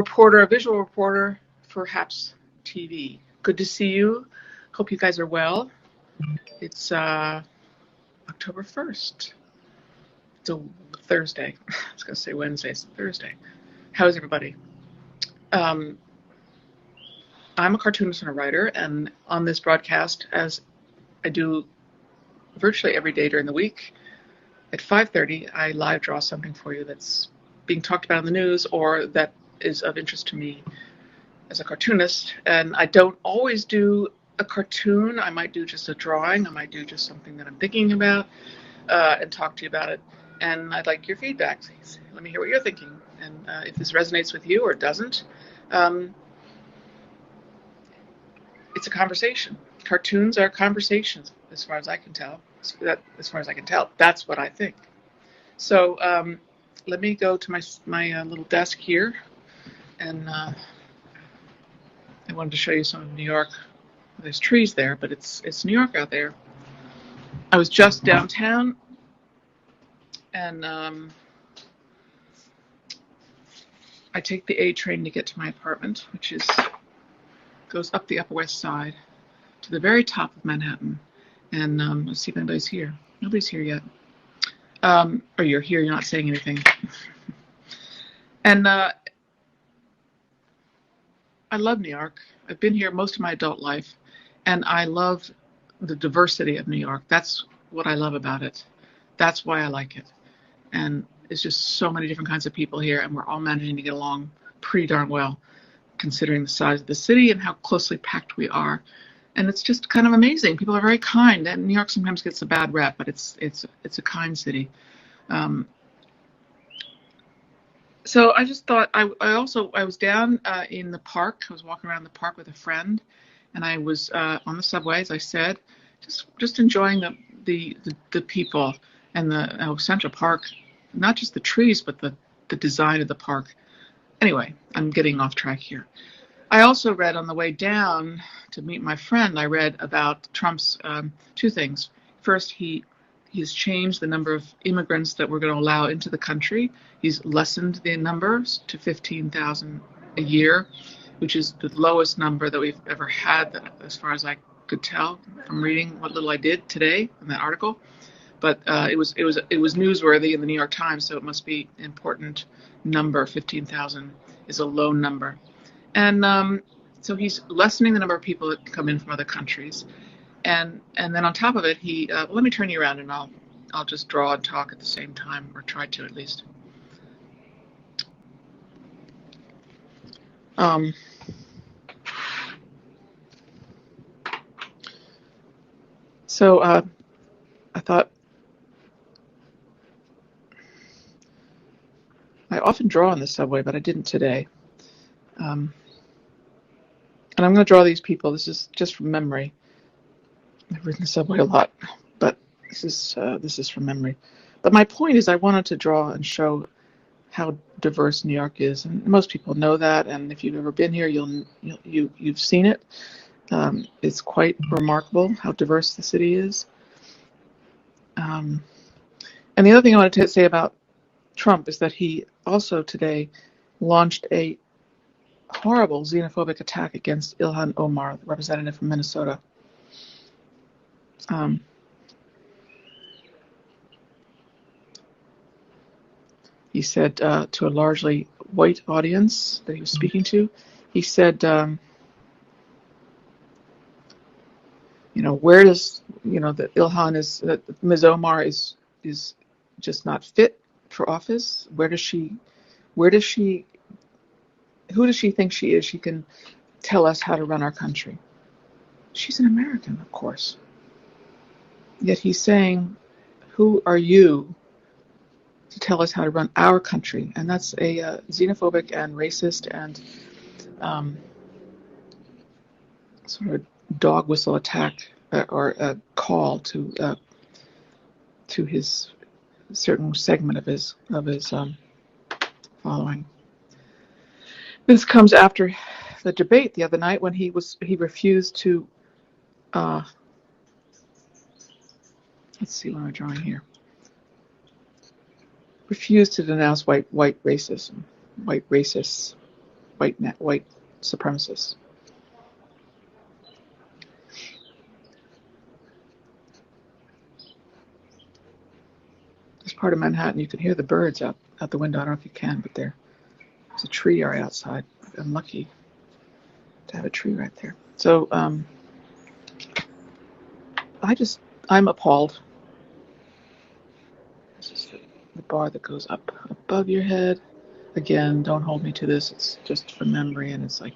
reporter, a visual reporter for Haps TV. Good to see you. Hope you guys are well. It's October 1st. It's a Thursday. I was going to say Wednesday. It's Thursday. How is everybody? I'm a cartoonist and a writer, and on this broadcast, as I do virtually every day during the week, at 5:30, I live draw something for you that's being talked about in the news or that is of interest to me as a cartoonist. And I don't always do a cartoon. I might do just a drawing. I might do just something that I'm thinking about and talk to you about it. And I'd like your feedback. Let me hear what you're thinking. And if this resonates with you or doesn't, it's a conversation. Cartoons are conversations, as far as I can tell. That's what I think. So let me go to my little desk here, and I wanted to show you some of New York. There's trees there, but it's New York out there. I was just downtown, and I take the A train to get to my apartment, which goes up the Upper West Side to the very top of Manhattan. And let's see if anybody's here. Nobody's here yet. Or you're here, you're not saying anything. And I love New York. I've been here most of my adult life, and I love the diversity of New York. That's what I love about it. That's why I like it. And it's just so many different kinds of people here, and we're all managing to get along pretty darn well, considering the size of the city and how closely packed we are. And it's just kind of amazing. People are very kind, and New York sometimes gets a bad rep, but it's a kind city. So I just thought I was down in the park. I was walking around the park with a friend, and I was on the subway, as I said, just enjoying the people and the Central Park, not just the trees, but the design of the park. Anyway, I'm getting off track here. I also read on the way down to meet my friend, I read about Trump's two things. First, he's changed the number of immigrants that we're going to allow into the country. He's lessened the numbers to 15,000 a year, which is the lowest number that we've ever had, as far as I could tell from reading what little I did today in that article. But it was newsworthy in the New York Times, so it must be an important number. 15,000 is a low number. And so he's lessening the number of people that come in from other countries. And then on top of it, let me turn you around and I'll just draw and talk at the same time, or try to at least. So I thought I often draw on the subway, but I didn't today. And I'm going to draw these people. This is just from memory. I've ridden the subway a lot, but this is from memory. But my point is, I wanted to draw and show how diverse New York is, and most people know that. And if you've ever been here, you've seen it. It's quite remarkable how diverse the city is. And the other thing I wanted to say about Trump is that he also today launched a horrible xenophobic attack against Ilhan Omar, the representative from Minnesota. He said to a largely white audience that he was speaking to, he said, where does, that Ilhan that Ms. Omar is just not fit for office? Who does she think she is? She can tell us how to run our country. She's an American, of course. Yet he's saying, who are you to tell us how to run our country? And that's a xenophobic and racist and sort of dog whistle attack or a call to his certain segment of his following. This comes after the debate the other night when he refused to. Let's see what I'm drawing here. Refused to denounce white racism, white racists. white supremacists. This part of Manhattan, you can hear the birds out the window. I don't know if you can, but there's a tree right outside. I'm lucky to have a tree right there. So I'm appalled. This is the bar that goes up above your head. Again, don't hold me to this. It's just from memory, and it's like,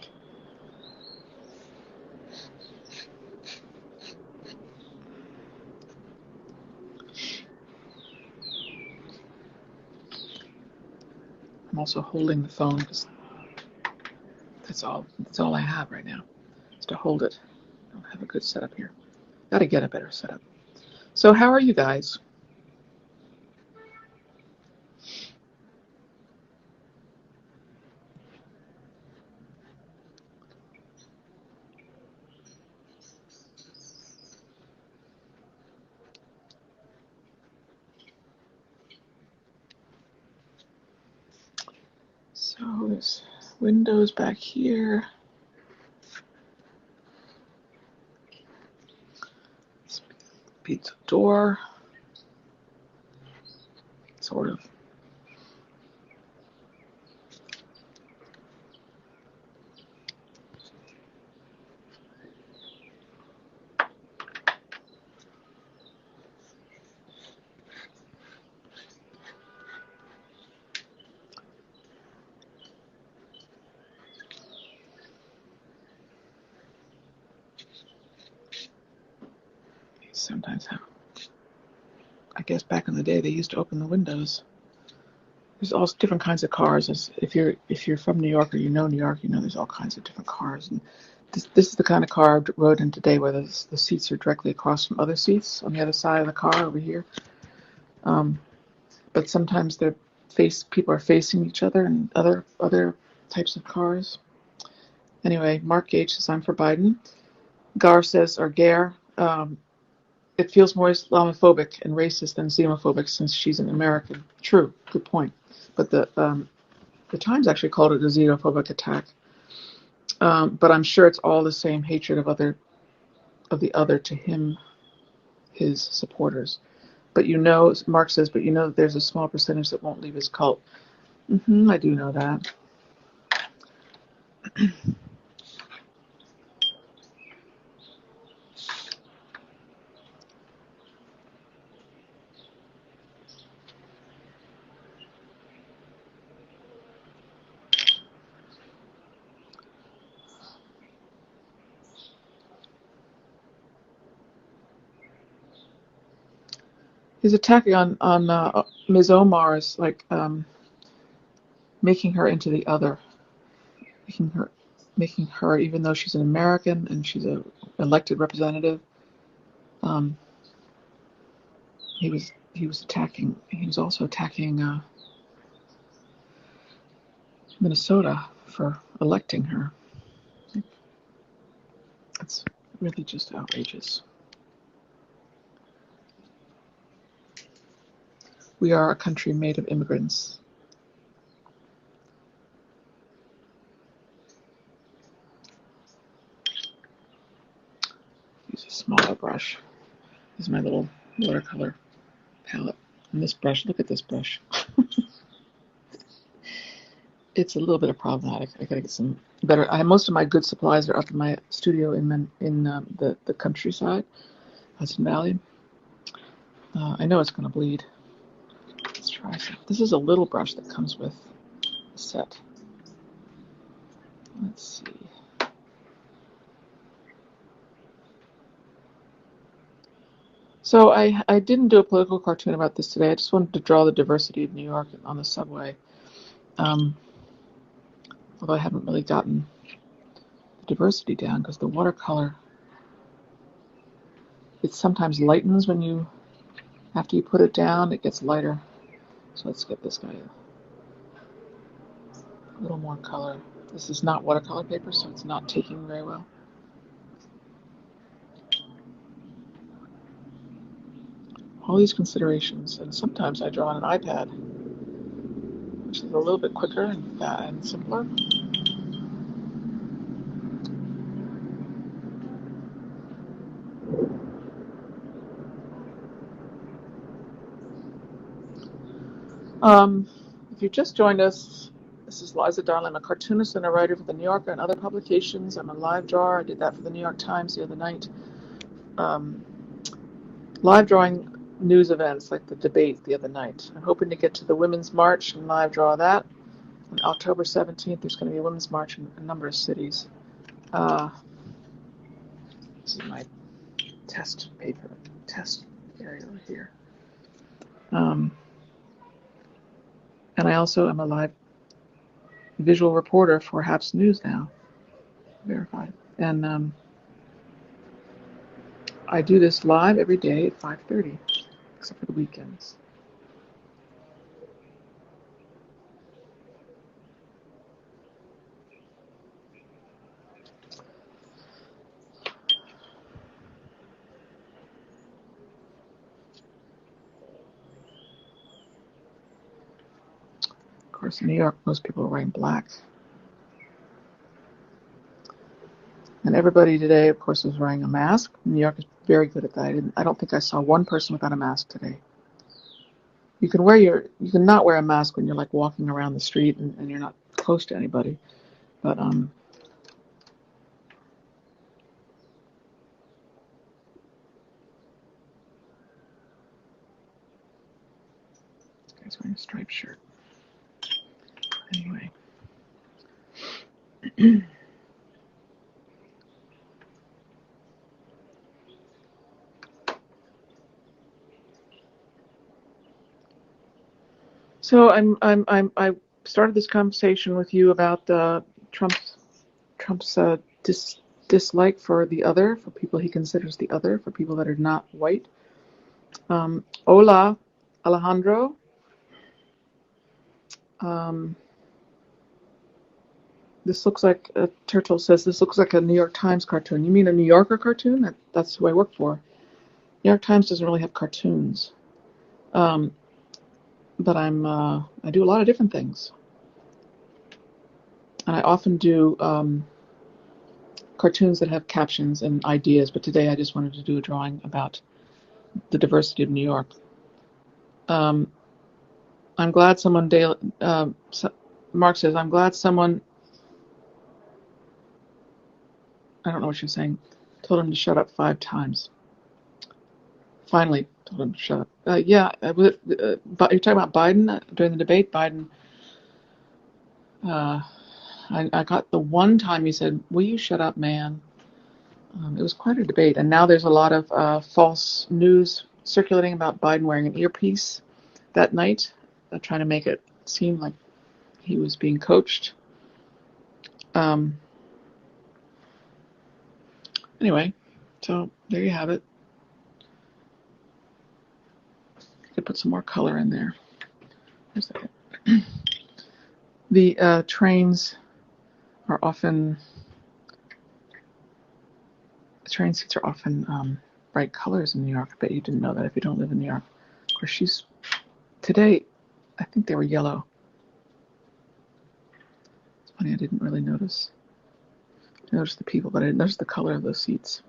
I'm also holding the phone because that's all I have right now, is to hold it. I don't have a good setup here. Got to get a better setup. So how are you guys? So there's windows back here. Pizza door. Sort of. Sometimes how, I guess back in the day they used to open the windows. There's all different kinds of cars. If you're from New York or you know New York, you know there's all kinds of different cars. And this is the kind of car I rode in today, where the seats are directly across from other seats on the other side of the car over here. But sometimes people are facing each other in other types of cars. Anyway, Mark Gage says I'm for Biden. Gar says, or Gare, it feels more Islamophobic and racist than xenophobic since she's an American. True, good point. But the Times actually called it a xenophobic attack. But I'm sure it's all the same hatred of the other to him, his supporters. But Mark says, but there's a small percentage that won't leave his cult. I do know that. He's attacking on Ms. Omar's, like, making her into the other, making her, even though she's an American and she's a elected representative. He was attacking. He was also attacking Minnesota for electing her. It's really just outrageous. We are a country made of immigrants. Use a smaller brush. This is my little watercolor palette. And this brush, look at this brush. It's a little bit problematic. I gotta get some better. Most of my good supplies are up in my studio in the countryside, Hudson Valley. I know it's gonna bleed. Let's try some. This is a little brush that comes with a set. Let's see. So I didn't do a political cartoon about this today. I just wanted to draw the diversity of New York on the subway. Although I haven't really gotten the diversity down because the watercolor, it sometimes lightens after you put it down, it gets lighter. So let's get this guy a little more color. This is not watercolor paper, so it's not taking very well. All these considerations, and sometimes I draw on an iPad, which is a little bit quicker and simpler. Um, if you just joined us, this is Liza Darling. I'm a cartoonist and a writer for The New Yorker and other publications. I'm a live drawer. I did that for The New York Times the other night. Live drawing news events like the debate the other night. I'm hoping to get to the Women's March and live draw that. On October 17th, there's going to be a Women's March in a number of cities. This is my test area over here. And I also am a live visual reporter for Haps News now, verified. And I do this live every day at 5:30, except for the weekends. Of course, in New York, most people are wearing black. And everybody today, of course, is wearing a mask. New York is very good at that. I don't think I saw one person without a mask today. You can not wear a mask when you're like walking around the street and you're not close to anybody. But this guy's wearing a striped shirt. Anyway. So I started this conversation with you about Trump's dislike for the other, for people he considers the other, for people that are not white. Hola, Alejandro. This looks like a turtle says. This looks like a New York Times cartoon. You mean a New Yorker cartoon? That's who I work for. New York Times doesn't really have cartoons, but I do a lot of different things, and I often do cartoons that have captions and ideas. But today I just wanted to do a drawing about the diversity of New York. I'm glad someone. Mark says, "I'm glad someone." I don't know what you're saying. Told him to shut up 5 times. Finally, told him to shut up. But you're talking about Biden during the debate. Biden. I got the one time he said, "Will you shut up, man?" It was quite a debate, and now there's a lot of false news circulating about Biden wearing an earpiece that night, trying to make it seem like he was being coached. Anyway, so there you have it. You could put some more color in there. Here's that. The trains are often, the train seats are often bright colors in New York. I bet you didn't know that if you don't live in New York. Of course, today, I think they were yellow. It's funny, I didn't really notice. I noticed the people, but I didn't notice the color of those seats.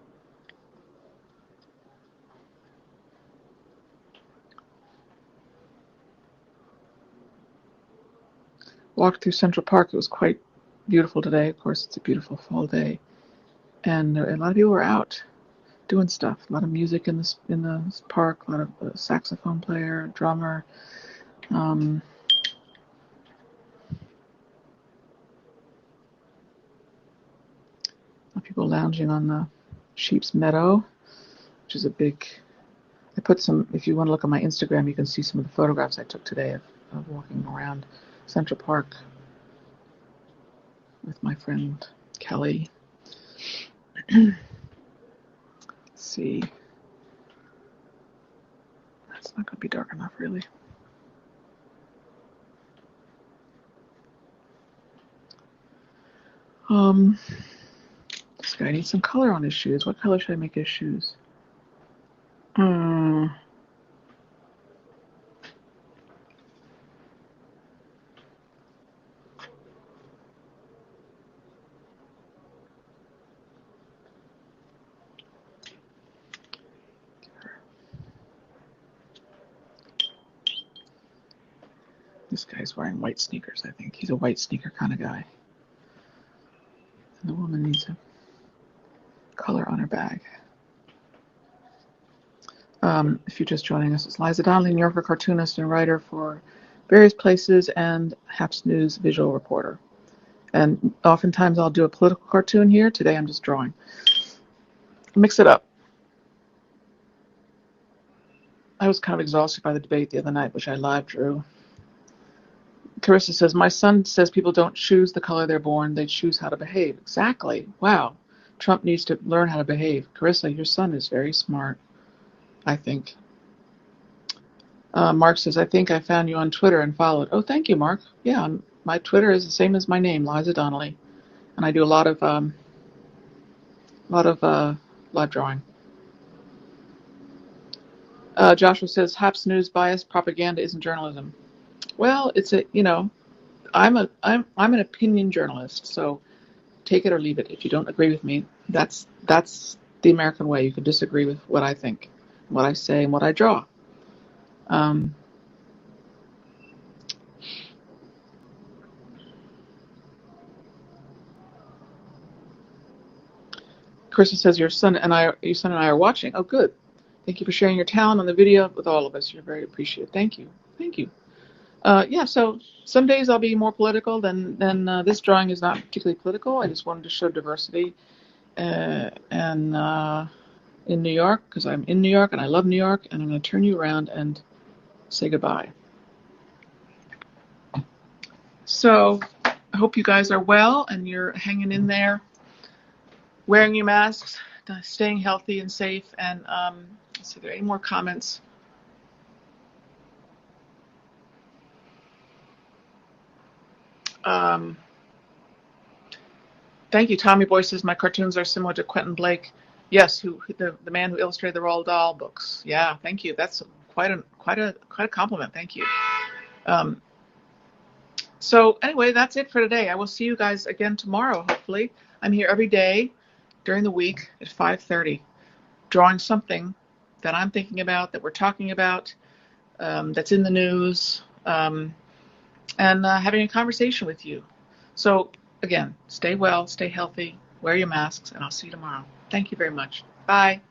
Walked through Central Park. It was quite beautiful today. Of course, it's a beautiful fall day. And a lot of people were out doing stuff. A lot of music in the park. A lot of saxophone player, drummer. A lot of people lounging on the Sheep's Meadow, which is a big. I put some. If you want to look at my Instagram, you can see some of the photographs I took today of walking around Central Park with my friend Kelly. Let's see. That's not going to be dark enough, really. This guy needs some color on his shoes. What color should I make his shoes? This guy's wearing white sneakers, I think. He's a white sneaker kind of guy. And the woman needs a color on her bag. If you're just joining us, it's Liza Donnelly, New Yorker cartoonist and writer for various places and Haps News visual reporter. And oftentimes I'll do a political cartoon here. Today I'm just drawing. Mix it up. I was kind of exhausted by the debate the other night, which I live drew. Carissa says, my son says people don't choose the color they're born, they choose how to behave. Exactly. Wow. Trump needs to learn how to behave. Carissa, your son is very smart, I think. Mark says, I think I found you on Twitter and followed. Oh, thank you, Mark. Yeah, my Twitter is the same as my name, Liza Donnelly. And I do a lot of live drawing. Joshua says, Haps News bias propaganda isn't journalism. Well, it's I'm an opinion journalist, so take it or leave it. If you don't agree with me, that's the American way. You can disagree with what I think, what I say, and what I draw. Kristen says your son and I are watching. Oh, good. Thank you for sharing your talent on the video with all of us. You're very appreciated. Thank you. Thank you. Yeah, so some days I'll be more political than this drawing is not particularly political. I just wanted to show diversity and in New York, because I'm in New York and I love New York, and I'm going to turn you around and say goodbye. So I hope you guys are well and you're hanging in there, wearing your masks, staying healthy and safe. And let's see if there are any more comments. Thank you. Tommy Boy says my cartoons are similar to Quentin Blake. Yes, the man who illustrated the Roald Dahl books. Yeah, thank you. That's quite a compliment. Thank you. So anyway, that's it for today. I will see you guys again tomorrow. Hopefully, I'm here every day during the week at 5:30, drawing something that I'm thinking about, that we're talking about, that's in the news, and having a conversation with you. So again, stay well, stay healthy, wear your masks, and I'll see you tomorrow. Thank you very much. Bye.